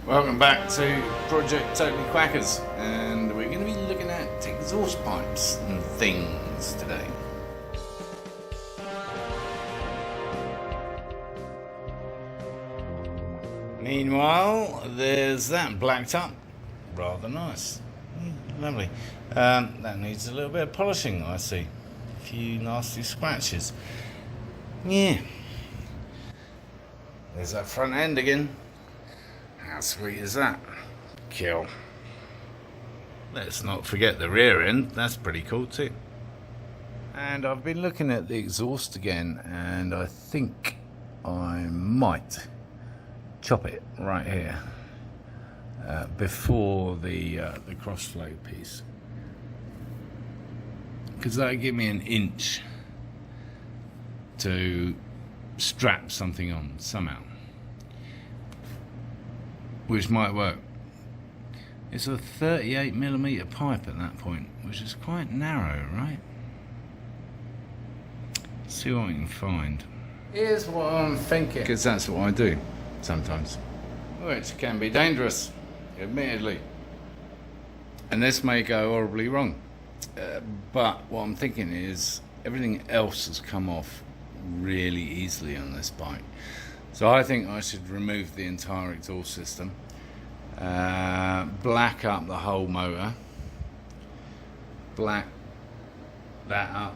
Welcome back to Project Totally Quackers, and we're going to be looking at exhaust pipes and things today. Meanwhile, there's that blacked up, rather nice, lovely. That needs a little bit of polishing, I see. A few nasty scratches. Yeah. There's that front end again. How sweet is that? Kill. Let's not forget the rear end, that's pretty cool too. And I've been looking at the exhaust again, and I think I might chop it right here before the crossflow piece, because that'll give me an inch to strap something on somehow, which might work. It's a 38mm pipe at that point, which is quite narrow, right? See what we can find. Here's what I'm thinking, because that's what I do sometimes, which can be dangerous, admittedly. And this may go horribly wrong, but what I'm thinking is everything else has come off really easily on this bike. So I think I should remove the entire exhaust system, black up the whole motor, black that up,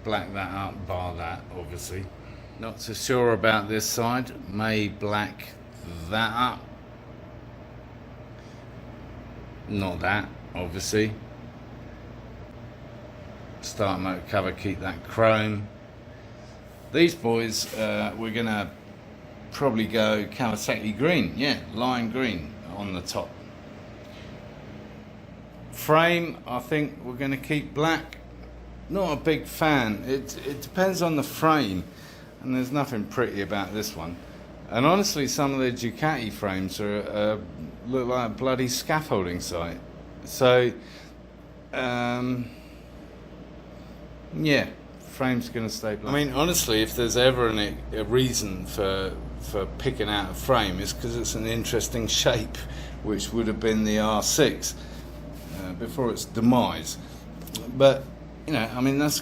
bar that obviously. Not so sure about this side, may black that up, not that obviously. Start motor cover, keep that chrome. These boys, we're gonna probably go Kawasaki green, yeah, lime green on the top. Frame, I think we're gonna keep black. Not a big fan. It depends on the frame, and there's nothing pretty about this one. And honestly, some of the Ducati frames are look like a bloody scaffolding site. So, yeah. Frame's going to stay black. I mean, honestly, if there's ever a reason for picking out a frame, it's because it's an interesting shape, which would have been the R6 before its demise. But you know, I mean, that's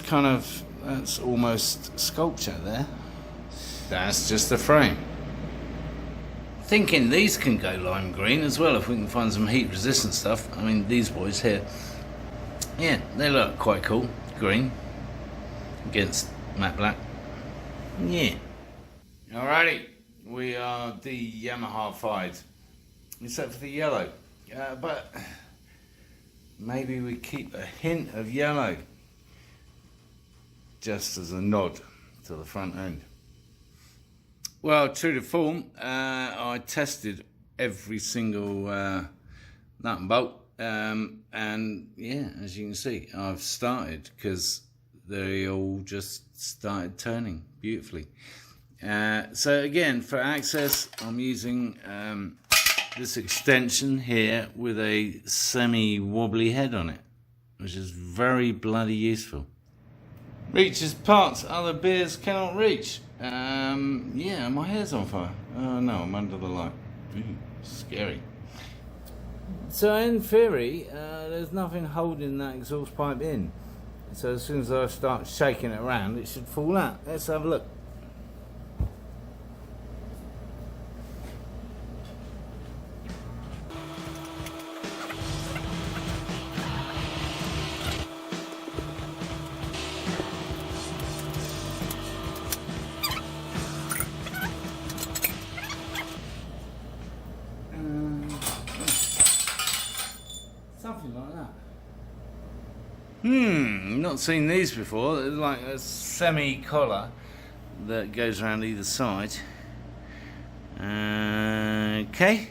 almost sculpture there. That's just the frame. Thinking these can go lime green as well if we can find some heat resistant stuff. I mean, these boys here, yeah, they look quite cool, green against matte black. Yeah. Alrighty, we are de-Yamaha-fied, except for the yellow. But maybe we keep a hint of yellow, just as a nod to the front end. Well, true to form, I tested every single nut and bolt, and yeah, as you can see, I've started because they all just started turning beautifully. So again, for access, I'm using this extension here with a semi-wobbly head on it, which is very bloody useful. Reaches parts other beers cannot reach. Yeah, my hair's on fire. Oh no, I'm under the light. Ooh, scary. So in theory, there's nothing holding that exhaust pipe in. So as soon as I start shaking it around, it should fall out. Let's have a look. Something like that. Not seen these before. They're like a semi-collar that goes around either side. Okay.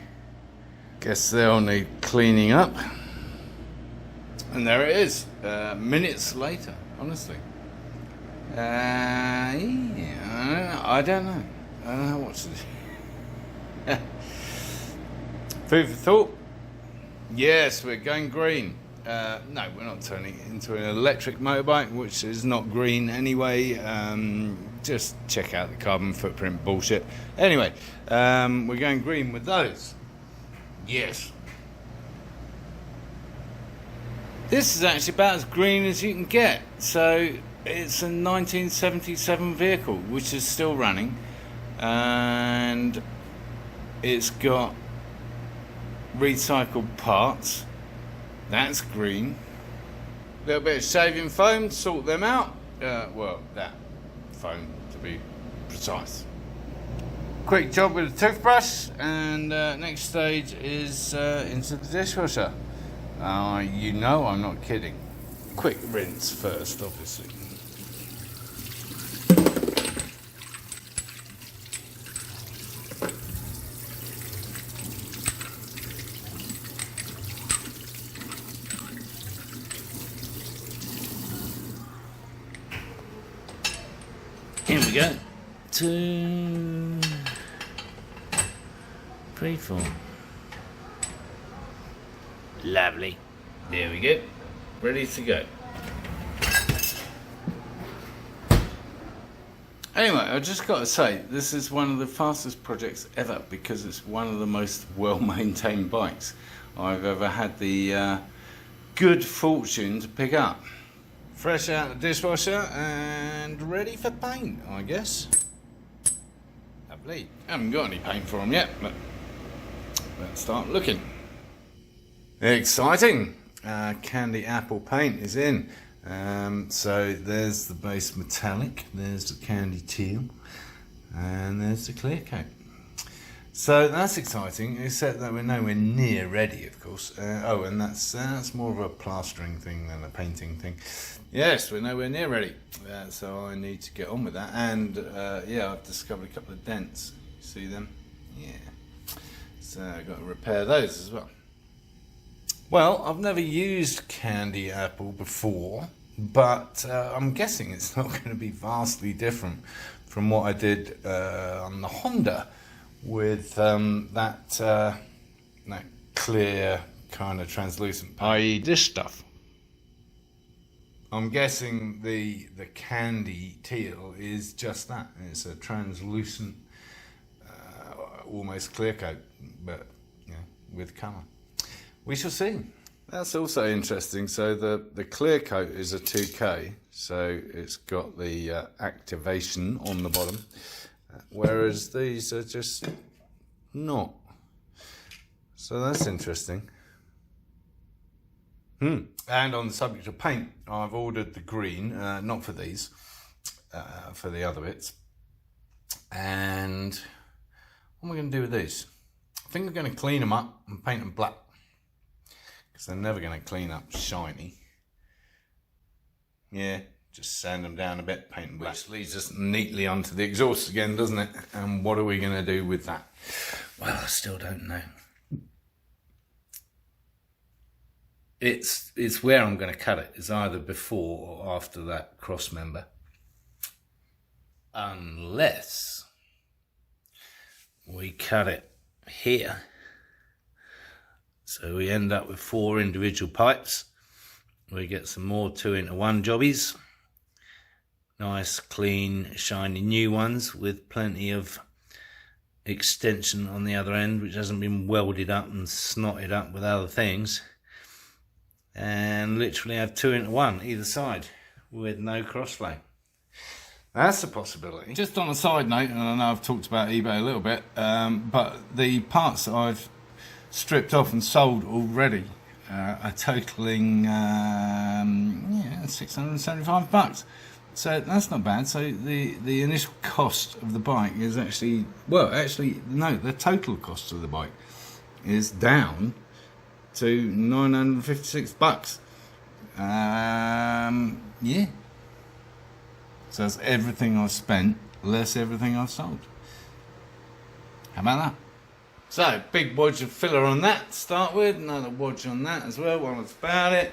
Guess they'll need cleaning up. And there it is. Minutes later, honestly. Yeah, I don't know. I don't know what to do. Food for thought. Yes, we're going green. No, we're not turning it into an electric motorbike, which is not green anyway. Just check out the carbon footprint bullshit. Anyway, we're going green with those. Yes. This is actually about as green as you can get. So it's a 1977 vehicle, which is still running, and it's got recycled parts. That's green. A little bit of shaving foam to sort them out. Well, that foam to be precise. Quick job with a toothbrush, and next stage is into the dishwasher. You know I'm not kidding. Quick rinse first, obviously. Here we go. 2, 3, 4. Lovely. There we go. Ready to go. Anyway, I just got to say, this is one of the fastest projects ever because it's one of the most well-maintained bikes I've ever had the good fortune to pick up. Fresh out of the dishwasher and ready for paint, I guess. Lovely. Haven't got any paint for them yet, but let's start looking. Exciting! Candy apple paint is in. So there's the base metallic, there's the candy teal, and there's the clear coat. So that's exciting, except that we're nowhere near ready, of course. Oh, and that's more of a plastering thing than a painting thing. Yes, we're nowhere near ready, so I need to get on with that. And yeah, I've discovered a couple of dents. See them? Yeah. So I've got to repair those as well. Well, I've never used candy apple before, but I'm guessing it's not going to be vastly different from what I did on the Honda with that clear kind of translucent paint. I.e. this stuff. I'm guessing the candy teal is just that. It's a translucent, almost clear coat, but with colour. We shall see. That's also interesting. So the clear coat is a 2K, so it's got the activation on the bottom, whereas these are just not. So that's interesting. And on the subject of paint, I've ordered the green, not for these, for the other bits. And what am I going to do with these? I think I'm going to clean them up and paint them black, because they're never going to clean up shiny. Yeah, just sand them down a bit, paint them black. Which leads us neatly onto the exhaust again, doesn't it? And what are we going to do with that? Well, I still don't know. It's where I'm going to cut it. It's either before or after that cross member. Unless we cut it here. So we end up with 4 individual pipes. We get some more 2-into-1 jobbies. Nice, clean, shiny new ones with plenty of extension on the other end, which hasn't been welded up and snotted up with other things. And literally have 2-into-1 either side with no crossflow. That's a possibility. Just on a side note, and I know I've talked about eBay a little bit, but the parts that I've stripped off and sold already are totaling 675 bucks. So that's not bad. So the initial cost of the bike is actually, well, actually no, the total cost of the bike is down to 956 bucks. Yeah. So that's everything I've spent less everything I've sold. How about that? So, big wodge of filler on that to start with, another wodge on that as well while it's about it.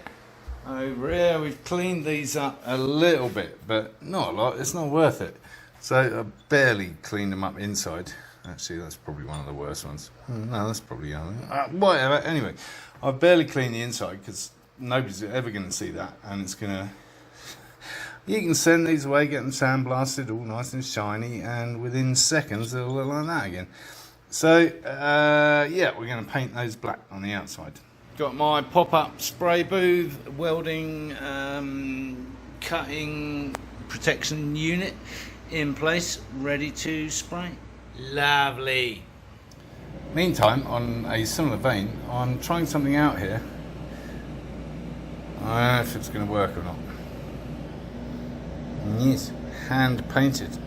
Over here, we've cleaned these up a little bit, but not a lot, it's not worth it. So, I barely cleaned them up inside. Actually, that's probably one of the worst ones. No, that's probably whatever. Anyway, I barely cleaned the inside because nobody's ever going to see that, and it's going to... You can send these away, get them sandblasted, all nice and shiny, and within seconds they'll look like that again. So, yeah, we're going to paint those black on the outside. Got my pop-up spray booth, welding, cutting, protection unit in place, ready to spray. Lovely. Meantime, on a similar vein, I'm trying something out here. I don't know if it's going to work or not. Yes, hand painted.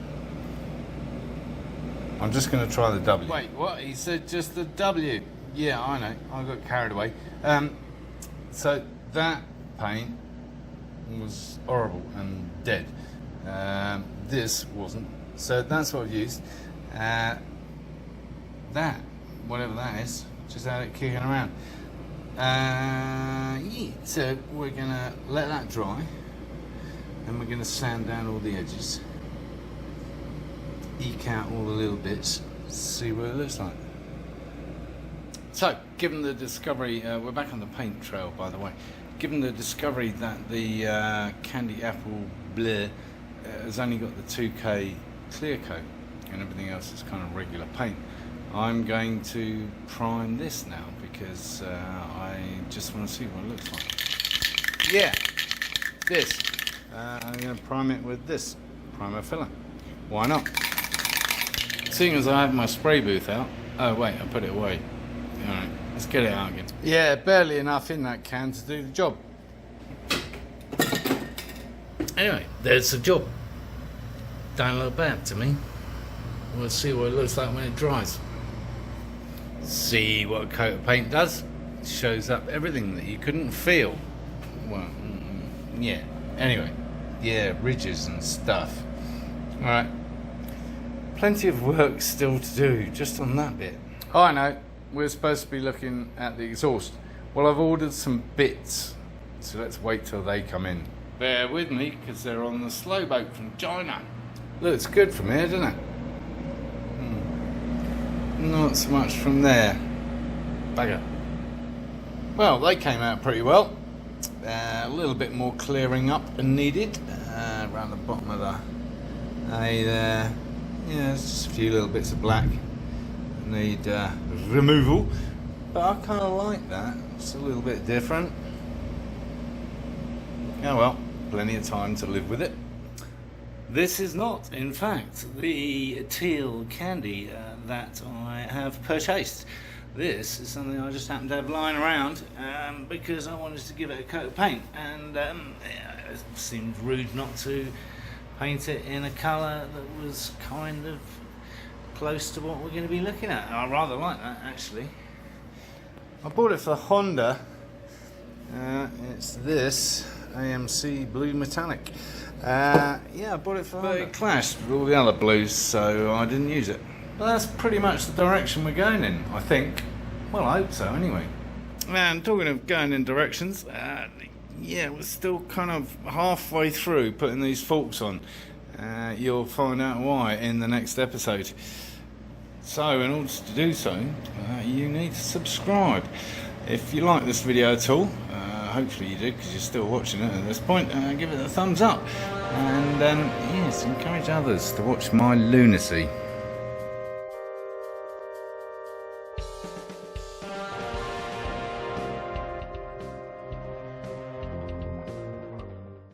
I'm just going to try the W. Wait, what? He said just the W. Yeah, I know. I got carried away. So that paint was horrible and dead. This wasn't. So that's what I've used. That, whatever that is, just had it kicking around. Yeah, so we're going to let that dry. And we're going to sand down all the edges. Eke out all the little bits, see what it looks like. So, given the discovery, we're back on the paint trail by the way, given the discovery that the Candy Apple Bleu has only got the 2K clear coat and everything else is kind of regular paint, I'm going to prime this now because I just want to see what it looks like. Yeah, this. I'm going to prime it with this primer filler. Why not? Seeing as I have my spray booth out. Oh wait, I put it away. Alright, let's get it out again. Yeah, barely enough in that can to do the job. Anyway, there's the job. Don't look bad to me. We'll see what it looks like when it dries. See what a coat of paint does. It shows up everything that you couldn't feel. Well, yeah. Anyway, yeah, ridges and stuff. Alright. Plenty of work still to do just on that bit. Oh, I know, we're supposed to be looking at the exhaust. Well, I've ordered some bits, so let's wait till they come in. Bear with me, because they're on the slow boat from China. Looks good from here, doesn't it? Not so much from there. Bugger. Well, they came out pretty well. A little bit more clearing up needed around the bottom of the A there. Yeah, there's just a few little bits of black that need removal, but I kind of like that. It's a little bit different. Oh well, plenty of time to live with it. This is not, in fact, the teal candy that I have purchased. This is something I just happened to have lying around because I wanted to give it a coat of paint, and it seemed rude not to paint it in a colour that was kind of close to what we're going to be looking at. I rather like that, actually. I bought it for Honda. It's this AMC Blue Metallic. Yeah, I bought it for Honda. It clashed with all the other blues, so I didn't use it. But that's pretty much the direction we're going in, I think. Well, I hope so, anyway. And talking of going in directions, yeah, we're still kind of halfway through putting these forks on. You'll find out why in the next episode. So, in order to do so, you need to subscribe. If you like this video at all, hopefully you do because you're still watching it at this point, give it a thumbs up. And yes, encourage others to watch my lunacy.